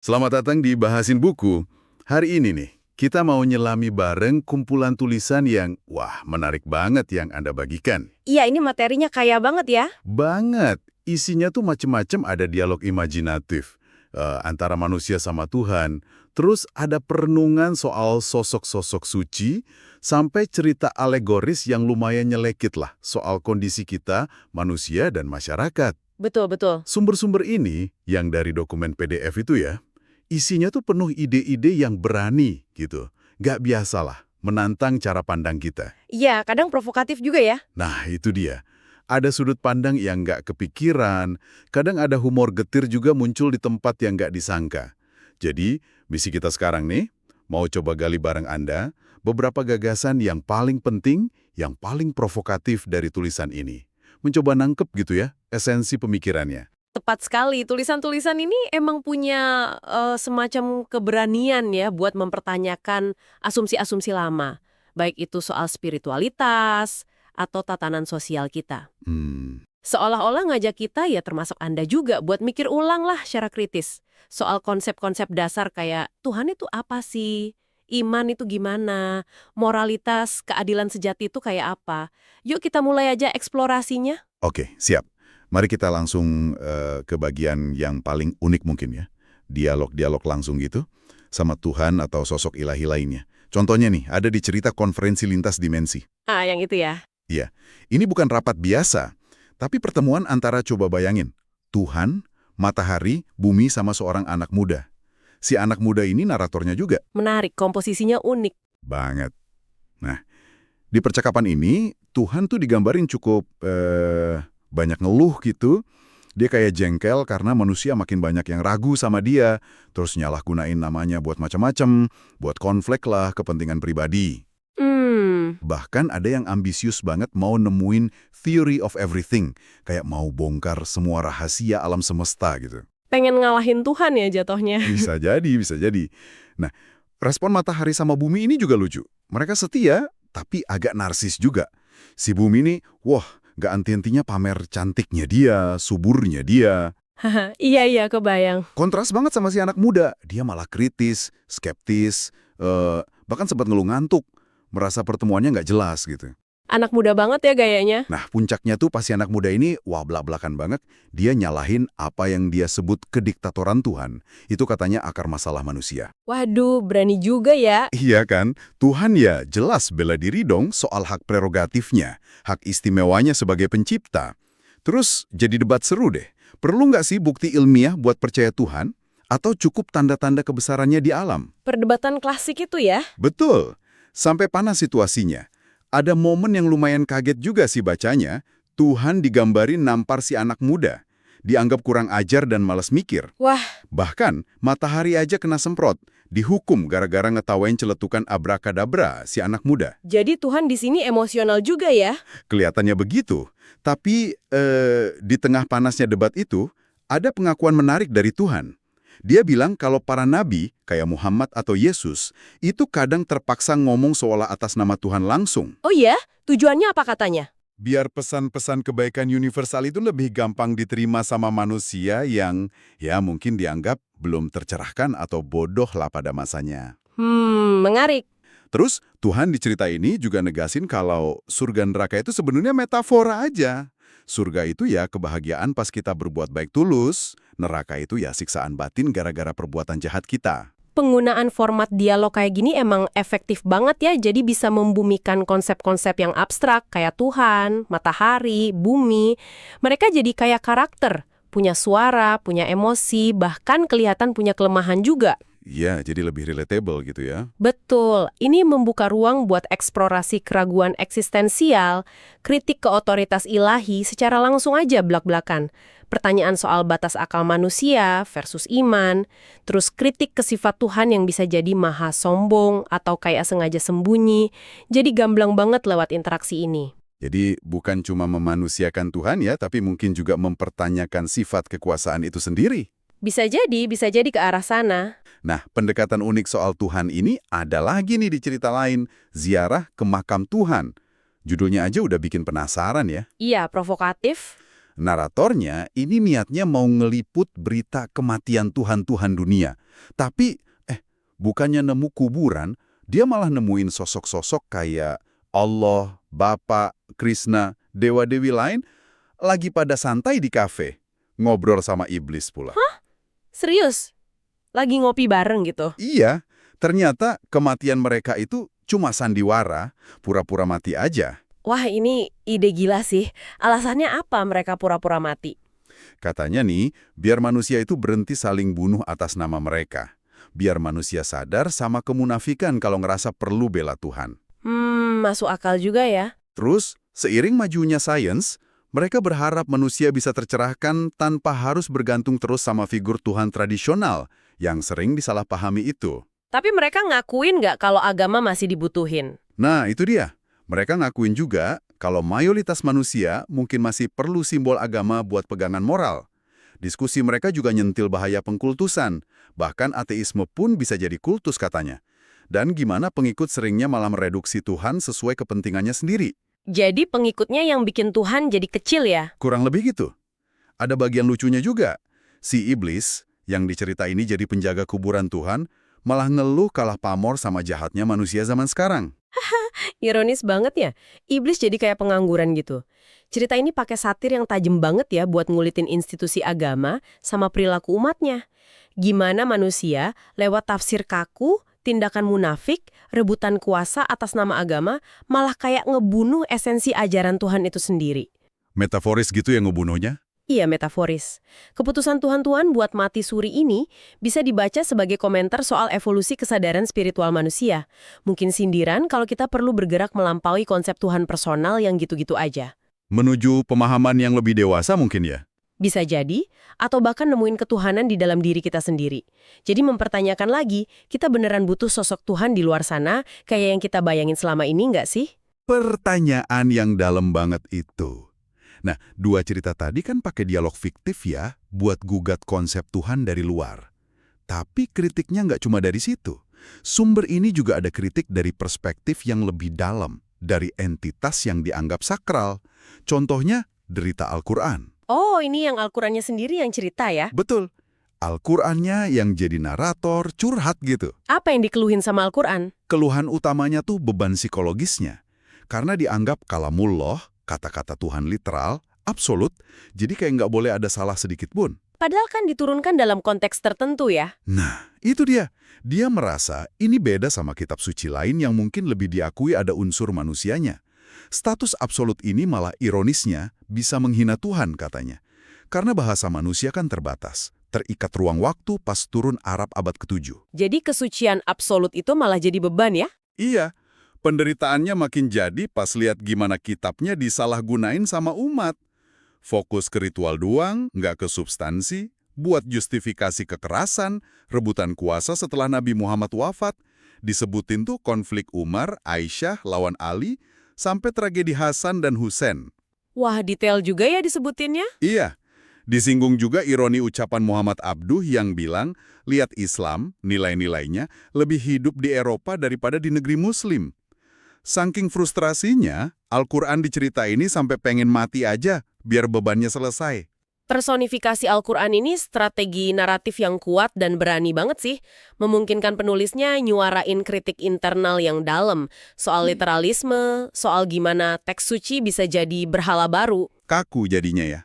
Selamat datang di Bahasin Buku. Hari ini nih, kita mau nyelami bareng kumpulan tulisan yang, wah, menarik banget yang Anda bagikan. Iya, ini materinya kaya banget ya. Banget. Isinya tuh macem-macem, ada dialog imajinatif antara manusia sama Tuhan. Terus ada perenungan soal sosok-sosok suci, sampai cerita alegoris yang lumayan nyelekit lah soal kondisi kita, manusia dan masyarakat. Betul, betul. Sumber-sumber ini, yang dari dokumen PDF itu ya, isinya tuh penuh ide-ide yang berani gitu. Nggak biasalah, menantang cara pandang kita. Iya, kadang provokatif juga ya. Nah, itu dia. Ada sudut pandang yang nggak kepikiran, kadang ada humor getir juga muncul di tempat yang nggak disangka. Jadi, misi kita sekarang nih, mau coba gali bareng Anda beberapa gagasan yang paling penting, yang paling provokatif dari tulisan ini. Mencoba nangkep gitu ya, esensi pemikirannya. Tepat sekali. Tulisan-tulisan ini emang punya semacam keberanian ya buat mempertanyakan asumsi-asumsi lama. Baik itu soal spiritualitas atau tatanan sosial kita. Hmm, Seolah-olah ngajak kita ya termasuk Anda juga buat mikir ulang lah secara kritis. Soal konsep-konsep dasar kayak Tuhan itu apa sih? Iman itu gimana? Moralitas, keadilan sejati itu kayak apa? Yuk kita mulai aja eksplorasinya. Oke, siap. Mari kita langsung ke bagian yang paling unik mungkin ya. Dialog-dialog langsung gitu sama Tuhan atau sosok ilahi lainnya. Contohnya nih, ada di cerita konferensi lintas dimensi. Ah, yang itu ya. Iya, ini bukan rapat biasa, tapi pertemuan antara, coba bayangin, Tuhan, matahari, bumi sama seorang anak muda. Si anak muda ini naratornya juga. Menarik, komposisinya unik. Banget. Nah, di percakapan ini, Tuhan tuh digambarin cukup banyak ngeluh gitu. Dia kayak jengkel karena manusia makin banyak yang ragu sama dia, terus nyalahgunain namanya buat macam-macam, buat konflik lah, kepentingan pribadi. Bahkan ada yang ambisius banget mau nemuin theory of everything, kayak mau bongkar semua rahasia alam semesta gitu. Pengen ngalahin Tuhan ya jatuhnya. Bisa jadi, bisa jadi. Nah, respon matahari sama bumi ini juga lucu. Mereka setia, tapi agak narsis juga. Si bumi ini, wah, gak anti-antinya pamer cantiknya dia, suburnya dia. Iya, iya, kebayang. Kontras banget sama si anak muda. Dia malah kritis, skeptis, bahkan sempat ngeluh ngantuk. Merasa pertemuannya nggak jelas gitu. Anak muda banget ya gayanya. Nah, puncaknya tuh pas si anak muda ini, wah belak-belakan banget. Dia nyalahin apa yang dia sebut kediktatoran Tuhan. Itu katanya akar masalah manusia. Waduh, berani juga ya. Iya kan? Tuhan ya jelas bela diri dong soal hak prerogatifnya, hak istimewanya sebagai pencipta. Terus jadi debat seru deh. Perlu nggak sih bukti ilmiah buat percaya Tuhan? Atau cukup tanda-tanda kebesarannya di alam? Perdebatan klasik itu ya. Betul. Sampai panas situasinya. Ada momen yang lumayan kaget juga sih bacanya. Tuhan digambarin nampar si anak muda. Dianggap kurang ajar dan malas mikir. Wah, Bahkan, matahari aja kena semprot. Dihukum gara-gara ngetawain celetukan abrakadabra si anak muda. jadi Tuhan di sini emosional juga ya. Kelihatannya begitu. Tapi, di tengah panasnya debat itu, ada pengakuan menarik dari Tuhan. Dia bilang kalau para nabi, kayak Muhammad atau Yesus, itu kadang terpaksa ngomong seolah atas nama Tuhan langsung. Oh iya? Tujuannya apa katanya? Biar pesan-pesan kebaikan universal itu lebih gampang diterima sama manusia yang ya mungkin dianggap belum tercerahkan atau bodoh lah pada masanya. Menarik. Terus Tuhan di cerita ini juga negasin kalau surga neraka itu sebenarnya metafora aja. Surga itu ya kebahagiaan pas kita berbuat baik tulus, neraka itu ya siksaan batin gara-gara perbuatan jahat kita. Penggunaan format dialog kayak gini emang efektif banget ya, jadi bisa membumikan konsep-konsep yang abstrak kayak Tuhan, matahari, bumi. Mereka jadi kayak karakter, punya suara, punya emosi, bahkan kelihatan punya kelemahan juga. Ya, jadi lebih relatable gitu ya. Betul, ini membuka ruang buat eksplorasi keraguan eksistensial, kritik ke otoritas ilahi secara langsung aja blak-blakan. Pertanyaan soal batas akal manusia versus iman, terus kritik ke sifat Tuhan yang bisa jadi maha sombong atau kayak sengaja sembunyi. Jadi gamblang banget lewat interaksi ini. Jadi bukan cuma memanusiakan Tuhan ya, tapi mungkin juga mempertanyakan sifat kekuasaan itu sendiri. Bisa jadi ke arah sana. Nah, pendekatan unik soal Tuhan ini ada lagi nih di cerita lain, ziarah ke makam Tuhan. Judulnya aja udah bikin penasaran ya. Iya, provokatif. Naratornya ini niatnya mau ngeliput berita kematian Tuhan-Tuhan dunia. Tapi, bukannya nemu kuburan, dia malah nemuin sosok-sosok kayak Allah, Bapa, Krishna, dewa-dewi lain lagi pada santai di kafe, ngobrol sama iblis pula. Serius? Lagi ngopi bareng gitu? Iya, ternyata kematian mereka itu cuma sandiwara, pura-pura mati aja. Wah, ini ide gila sih. Alasannya apa mereka pura-pura mati? Katanya nih, biar manusia itu berhenti saling bunuh atas nama mereka. Biar manusia sadar sama kemunafikan kalau ngerasa perlu bela Tuhan. Masuk akal juga ya. Terus, seiring majunya sains, mereka berharap manusia bisa tercerahkan tanpa harus bergantung terus sama figur Tuhan tradisional yang sering disalahpahami itu. Tapi mereka ngakuin nggak kalau agama masih dibutuhin? Nah, itu dia. Mereka ngakuin juga kalau mayoritas manusia mungkin masih perlu simbol agama buat pegangan moral. Diskusi mereka juga nyentil bahaya pengkultusan. Bahkan ateisme pun bisa jadi kultus katanya. Dan gimana pengikut seringnya malah mereduksi Tuhan sesuai kepentingannya sendiri. Jadi pengikutnya yang bikin Tuhan jadi kecil ya? Kurang lebih gitu. Ada bagian lucunya juga. Si iblis, yang dicerita ini jadi penjaga kuburan Tuhan, malah ngeluh kalah pamor sama jahatnya manusia zaman sekarang. Ironis banget ya, iblis jadi kayak pengangguran gitu. Cerita ini pakai satir yang tajam banget ya buat ngulitin institusi agama sama perilaku umatnya. Gimana manusia lewat tafsir kaku, tindakan munafik, rebutan kuasa atas nama agama, malah kayak ngebunuh esensi ajaran Tuhan itu sendiri. Metaforis gitu yang ngebunuhnya? Iya, metaforis. Keputusan Tuhan-Tuhan buat mati suri ini bisa dibaca sebagai komentar soal evolusi kesadaran spiritual manusia. Mungkin sindiran kalau kita perlu bergerak melampaui konsep Tuhan personal yang gitu-gitu aja. Menuju pemahaman yang lebih dewasa mungkin ya? Bisa jadi, atau bahkan nemuin ketuhanan di dalam diri kita sendiri. Jadi mempertanyakan lagi, kita beneran butuh sosok Tuhan di luar sana kayak yang kita bayangin selama ini nggak sih? Pertanyaan yang dalam banget itu. Nah, dua cerita tadi kan pakai dialog fiktif ya, buat gugat konsep Tuhan dari luar. Tapi kritiknya nggak cuma dari situ. Sumber ini juga ada kritik dari perspektif yang lebih dalam, dari entitas yang dianggap sakral. Contohnya, derita Al-Quran. Oh, ini yang Al-Qurannya sendiri yang cerita ya? Betul. Al-Qurannya yang jadi narator, curhat gitu. Apa yang dikeluhin sama Al-Quran? Keluhan utamanya tuh beban psikologisnya. Karena dianggap kalamullah, kata-kata Tuhan literal, absolut, jadi kayak nggak boleh ada salah sedikit pun. Padahal kan diturunkan dalam konteks tertentu ya? Nah, itu dia. Dia merasa ini beda sama kitab suci lain yang mungkin lebih diakui ada unsur manusianya. Status absolut ini malah ironisnya bisa menghina Tuhan katanya. Karena bahasa manusia kan terbatas, terikat ruang waktu pas turun Arab abad ke-7. Jadi kesucian absolut itu malah jadi beban ya? Iya. Penderitaannya makin jadi pas lihat gimana kitabnya disalahgunain sama umat. Fokus ke ritual doang, nggak ke substansi, buat justifikasi kekerasan, rebutan kuasa setelah Nabi Muhammad wafat. Disebutin tuh konflik Umar, Aisyah, lawan Ali, sampai tragedi Hasan dan Husain. Wah, detail juga ya disebutinnya? Iya. Disinggung juga ironi ucapan Muhammad Abduh yang bilang, lihat Islam, nilai-nilainya, lebih hidup di Eropa daripada di negeri Muslim. Saking frustrasinya, Al-Quran dicerita ini sampai pengen mati aja, biar bebannya selesai. Personifikasi Al-Quran ini strategi naratif yang kuat dan berani banget sih. Memungkinkan penulisnya nyuarain kritik internal yang dalam, soal literalisme, soal gimana teks suci bisa jadi berhala baru. Kaku jadinya ya.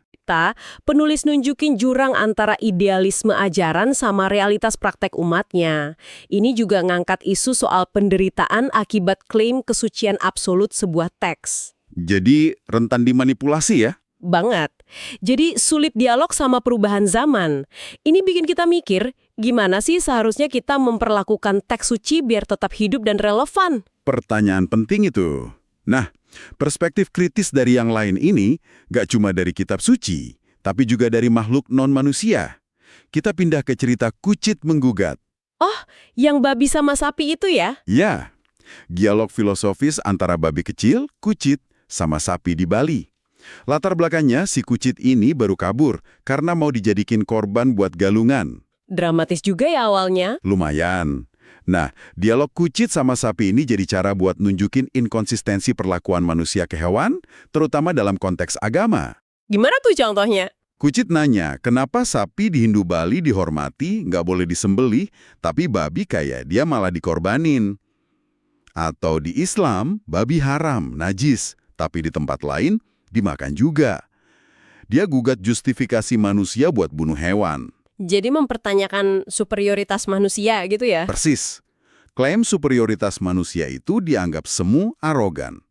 Penulis nunjukin jurang antara idealisme ajaran sama realitas praktek umatnya. Ini juga ngangkat isu soal penderitaan akibat klaim kesucian absolut sebuah teks. Jadi rentan dimanipulasi ya? Banget. Jadi sulit dialog sama perubahan zaman. Ini bikin kita mikir, gimana sih seharusnya kita memperlakukan teks suci biar tetap hidup dan relevan? Pertanyaan penting itu. Nah, perspektif kritis dari yang lain ini gak cuma dari kitab suci, tapi juga dari makhluk non-manusia. Kita pindah ke cerita Kucit Menggugat. Oh, yang babi sama sapi itu ya? Ya, dialog filosofis antara babi kecil, kucit, sama sapi di Bali. Latar belakangnya si kucit ini baru kabur karena mau dijadikin korban buat galungan. Dramatis juga ya awalnya. Lumayan. Nah, dialog kucit sama sapi ini jadi cara buat nunjukin inkonsistensi perlakuan manusia ke hewan, terutama dalam konteks agama. Gimana tuh contohnya? Kucit nanya, kenapa sapi di Hindu Bali dihormati, nggak boleh disembelih, tapi babi kayak dia malah dikorbanin? Atau di Islam, babi haram, najis, tapi di tempat lain dimakan juga. Dia gugat justifikasi manusia buat bunuh hewan. Jadi mempertanyakan superioritas manusia gitu ya? Persis. Klaim superioritas manusia itu dianggap semu arogan.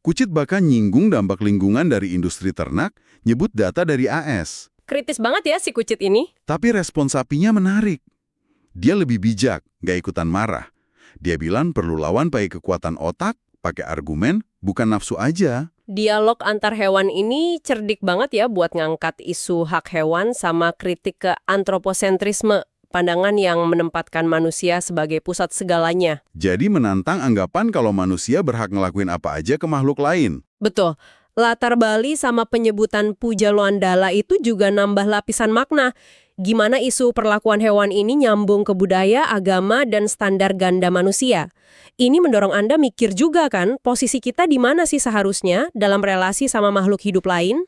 Kucit bahkan nyinggung dampak lingkungan dari industri ternak, nyebut data dari AS. Kritis banget ya si kucit ini. Tapi respon sapinya menarik. Dia lebih bijak, nggak ikutan marah. Dia bilang perlu lawan pakai kekuatan otak, pakai argumen, bukan nafsu aja. Dialog antar hewan ini cerdik banget ya buat ngangkat isu hak hewan sama kritik ke antroposentrisme, pandangan yang menempatkan manusia sebagai pusat segalanya. Jadi menantang anggapan kalau manusia berhak ngelakuin apa aja ke makhluk lain. Betul. Latar Bali sama penyebutan Puja Loandala itu juga nambah lapisan makna. Gimana isu perlakuan hewan ini nyambung ke budaya, agama, dan standar ganda manusia. Ini mendorong Anda mikir juga kan, posisi kita di mana sih seharusnya dalam relasi sama makhluk hidup lain?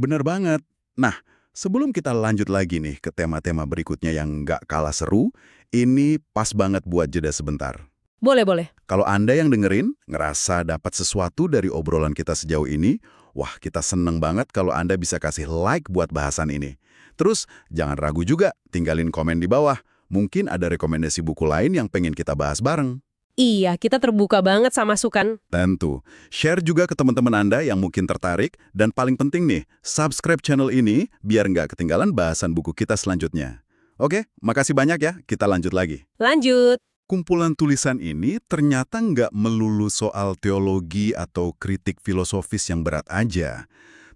Bener banget. Nah, sebelum kita lanjut lagi nih ke tema-tema berikutnya yang nggak kalah seru, ini pas banget buat jeda sebentar. Boleh. Kalau Anda yang dengerin, ngerasa dapat sesuatu dari obrolan kita sejauh ini, wah kita seneng banget kalau Anda bisa kasih like buat bahasan ini. Terus, jangan ragu juga, tinggalin komen di bawah. Mungkin ada rekomendasi buku lain yang pengen kita bahas bareng. Iya, kita terbuka banget sama masukan. Tentu. Share juga ke teman-teman Anda yang mungkin tertarik, dan paling penting nih, subscribe channel ini biar nggak ketinggalan bahasan buku kita selanjutnya. Oke, makasih banyak ya, kita lanjut lagi. Lanjut. Kumpulan tulisan ini ternyata nggak melulu soal teologi atau kritik filosofis yang berat aja,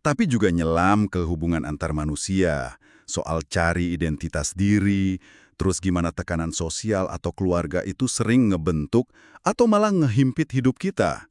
tapi juga nyelam ke hubungan antar manusia, soal cari identitas diri, terus gimana tekanan sosial atau keluarga itu sering ngebentuk atau malah ngehimpit hidup kita.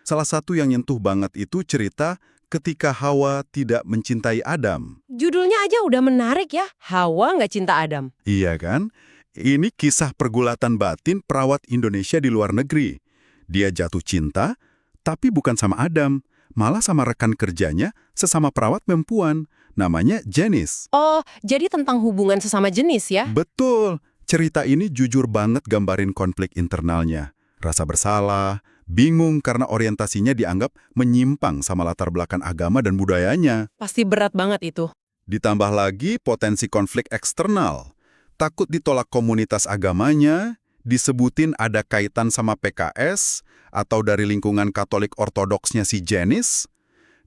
Salah satu yang nyentuh banget itu cerita ketika Hawa tidak mencintai Adam. Judulnya aja udah menarik ya, Hawa nggak cinta Adam. Iya kan? Ini kisah pergulatan batin perawat Indonesia di luar negeri. Dia jatuh cinta, tapi bukan sama Adam, malah sama rekan kerjanya, sesama perawat perempuan. Namanya Janice. Oh, jadi tentang hubungan sesama jenis ya? Betul. Cerita ini jujur banget gambarin konflik internalnya. Rasa bersalah, bingung karena orientasinya dianggap menyimpang sama latar belakang agama dan budayanya. Pasti berat banget itu. Ditambah lagi potensi konflik eksternal. Takut ditolak komunitas agamanya, disebutin ada kaitan sama PKS, atau dari lingkungan Katolik Ortodoksnya si Janice.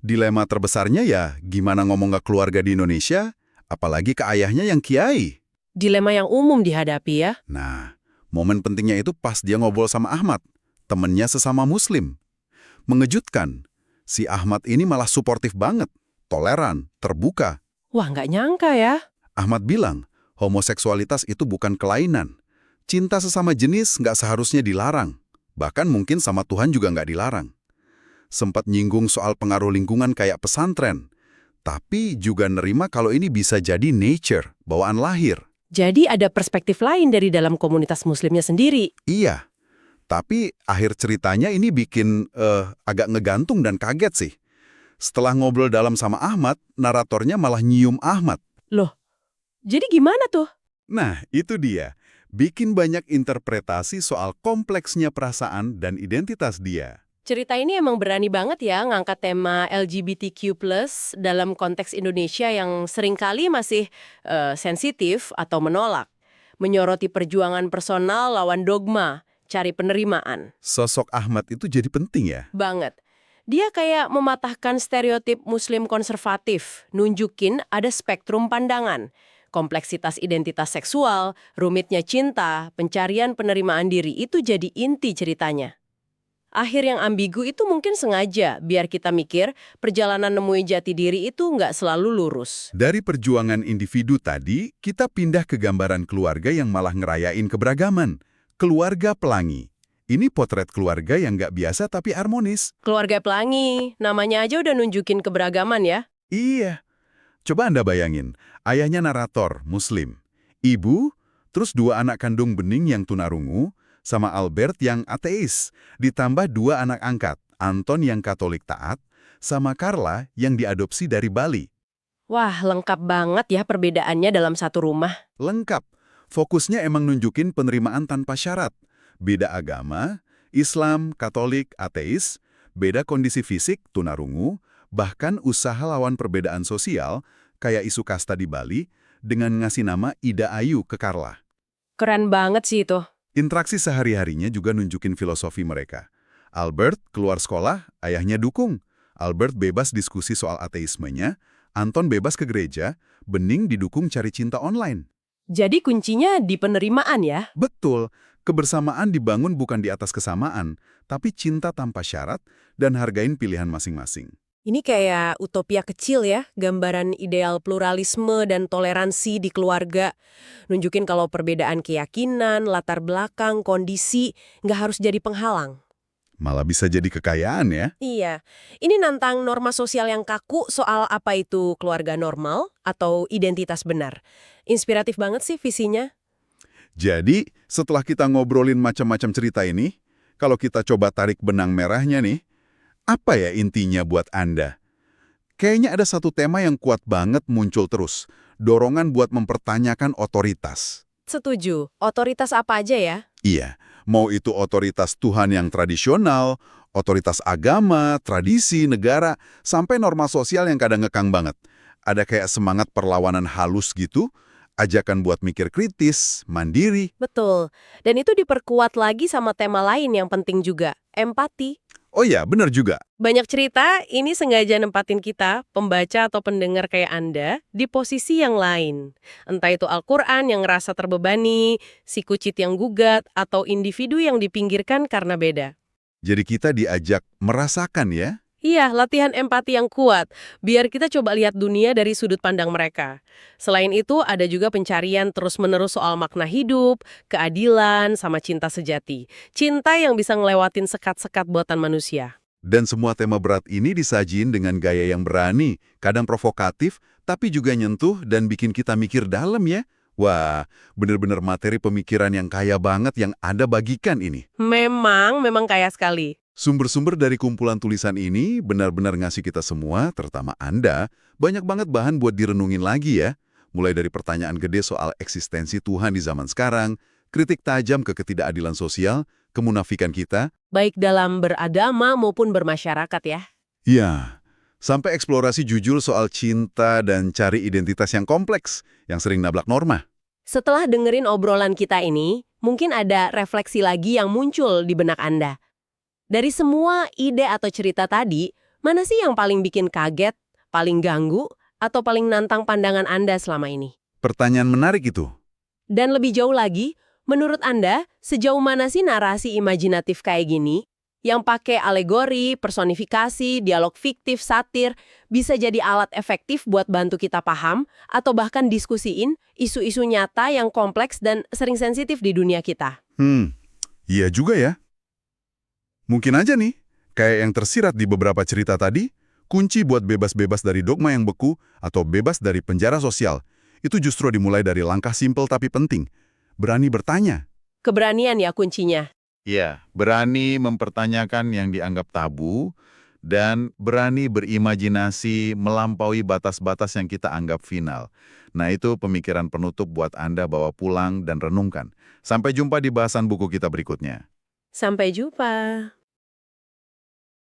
Dilema terbesarnya ya, gimana ngomong ke keluarga di Indonesia, apalagi ke ayahnya yang kiai. Dilema yang umum dihadapi ya. Nah, momen pentingnya itu pas dia ngobrol sama Ahmad, temennya sesama Muslim. Mengejutkan, si Ahmad ini malah suportif banget, toleran, terbuka. Wah, nggak nyangka ya. Ahmad bilang, homoseksualitas itu bukan kelainan. Cinta sesama jenis nggak seharusnya dilarang. Bahkan mungkin sama Tuhan juga nggak dilarang. Sempat nyinggung soal pengaruh lingkungan kayak pesantren. Tapi juga nerima kalau ini bisa jadi nature, bawaan lahir. Jadi ada perspektif lain dari dalam komunitas muslimnya sendiri. Iya. Tapi akhir ceritanya ini bikin agak ngegantung dan kaget sih. Setelah ngobrol dalam sama Ahmad, naratornya malah nyium Ahmad. Loh, jadi gimana tuh? Nah, itu dia. Bikin banyak interpretasi soal kompleksnya perasaan dan identitas dia. Cerita ini emang berani banget ya ngangkat tema LGBTQ+ dalam konteks Indonesia yang seringkali masih sensitif atau menolak. Menyoroti perjuangan personal lawan dogma, cari penerimaan. Sosok Ahmad itu jadi penting ya? Banget. Dia kayak mematahkan stereotip muslim konservatif, nunjukin ada spektrum pandangan. Kompleksitas identitas seksual, rumitnya cinta, pencarian penerimaan diri itu jadi inti ceritanya. Akhir yang ambigu itu mungkin sengaja, biar kita mikir perjalanan nemui jati diri itu nggak selalu lurus. Dari perjuangan individu tadi, kita pindah ke gambaran keluarga yang malah ngerayain keberagaman. Keluarga Pelangi. Ini potret keluarga yang nggak biasa tapi harmonis. Keluarga Pelangi, namanya aja udah nunjukin keberagaman ya. Iya. Coba Anda bayangin, ayahnya narator, Muslim. Ibu, terus 2 anak kandung Bening yang tunarungu, sama Albert yang ateis. Ditambah 2 anak angkat, Anton yang Katolik taat, sama Carla yang diadopsi dari Bali. Wah, lengkap banget ya perbedaannya dalam satu rumah. Lengkap. Fokusnya emang nunjukin penerimaan tanpa syarat. Beda agama, Islam, Katolik, ateis, beda kondisi fisik, tunarungu, bahkan usaha lawan perbedaan sosial, kayak isu kasta di Bali, dengan ngasih nama Ida Ayu ke Carla. Keren banget sih itu. Interaksi sehari-harinya juga nunjukin filosofi mereka. Albert keluar sekolah, ayahnya dukung. Albert bebas diskusi soal ateismenya, Anton bebas ke gereja, Bening didukung cari cinta online. Jadi kuncinya di penerimaan ya? Betul, kebersamaan dibangun bukan di atas kesamaan, tapi cinta tanpa syarat dan hargain pilihan masing-masing. Ini kayak utopia kecil ya, gambaran ideal pluralisme dan toleransi di keluarga. Nunjukin kalau perbedaan keyakinan, latar belakang, kondisi nggak harus jadi penghalang. Malah bisa jadi kekayaan ya. Iya, ini nantang norma sosial yang kaku soal apa itu keluarga normal atau identitas benar. Inspiratif banget sih visinya. Jadi, setelah kita ngobrolin macam-macam cerita ini, kalau kita coba tarik benang merahnya nih, apa ya intinya buat Anda? Kayaknya ada satu tema yang kuat banget muncul terus, dorongan buat mempertanyakan otoritas. Setuju, otoritas apa aja ya? Iya, mau itu otoritas Tuhan yang tradisional, otoritas agama, tradisi, negara, sampai norma sosial yang kadang ngekang banget. Ada kayak semangat perlawanan halus gitu, ajakan buat mikir kritis, mandiri. Betul, dan itu diperkuat lagi sama tema lain yang penting juga, empati. Oh iya, benar juga. Banyak cerita, ini sengaja nempatin kita, pembaca atau pendengar kayak Anda, di posisi yang lain. Entah itu Al-Quran yang ngerasa terbebani, si kucit yang gugat, atau individu yang dipinggirkan karena beda. Jadi kita diajak merasakan ya. Iya, latihan empati yang kuat, biar kita coba lihat dunia dari sudut pandang mereka. Selain itu, ada juga pencarian terus-menerus soal makna hidup, keadilan, sama cinta sejati. Cinta yang bisa ngelewatin sekat-sekat buatan manusia. Dan semua tema berat ini disajiin dengan gaya yang berani, kadang provokatif, tapi juga nyentuh dan bikin kita mikir dalam ya. Wah, bener-bener materi pemikiran yang kaya banget yang Anda bagikan ini. Memang kaya sekali. Sumber-sumber dari kumpulan tulisan ini benar-benar ngasih kita semua, terutama Anda, banyak banget bahan buat direnungin lagi ya. Mulai dari pertanyaan gede soal eksistensi Tuhan di zaman sekarang, kritik tajam ke ketidakadilan sosial, kemunafikan kita. Baik dalam beragama maupun bermasyarakat ya. Ya, sampai eksplorasi jujur soal cinta dan cari identitas yang kompleks, yang sering nabrak norma. Setelah dengerin obrolan kita ini, mungkin ada refleksi lagi yang muncul di benak Anda. Dari semua ide atau cerita tadi, mana sih yang paling bikin kaget, paling ganggu, atau paling nantang pandangan Anda selama ini? Pertanyaan menarik itu. Dan lebih jauh lagi, menurut Anda, sejauh mana sih narasi imajinatif kayak gini, yang pakai alegori, personifikasi, dialog fiktif, satir, bisa jadi alat efektif buat bantu kita paham, atau bahkan diskusiin isu-isu nyata yang kompleks dan sering sensitif di dunia kita? Iya juga ya. Mungkin aja nih, kayak yang tersirat di beberapa cerita tadi, kunci buat bebas-bebas dari dogma yang beku atau bebas dari penjara sosial, itu justru dimulai dari langkah simpel tapi penting. Berani bertanya. Keberanian ya kuncinya. Iya, berani mempertanyakan yang dianggap tabu, dan berani berimajinasi melampaui batas-batas yang kita anggap final. Nah, itu pemikiran penutup buat Anda bawa pulang dan renungkan. Sampai jumpa di bahasan buku kita berikutnya. Sampai jumpa.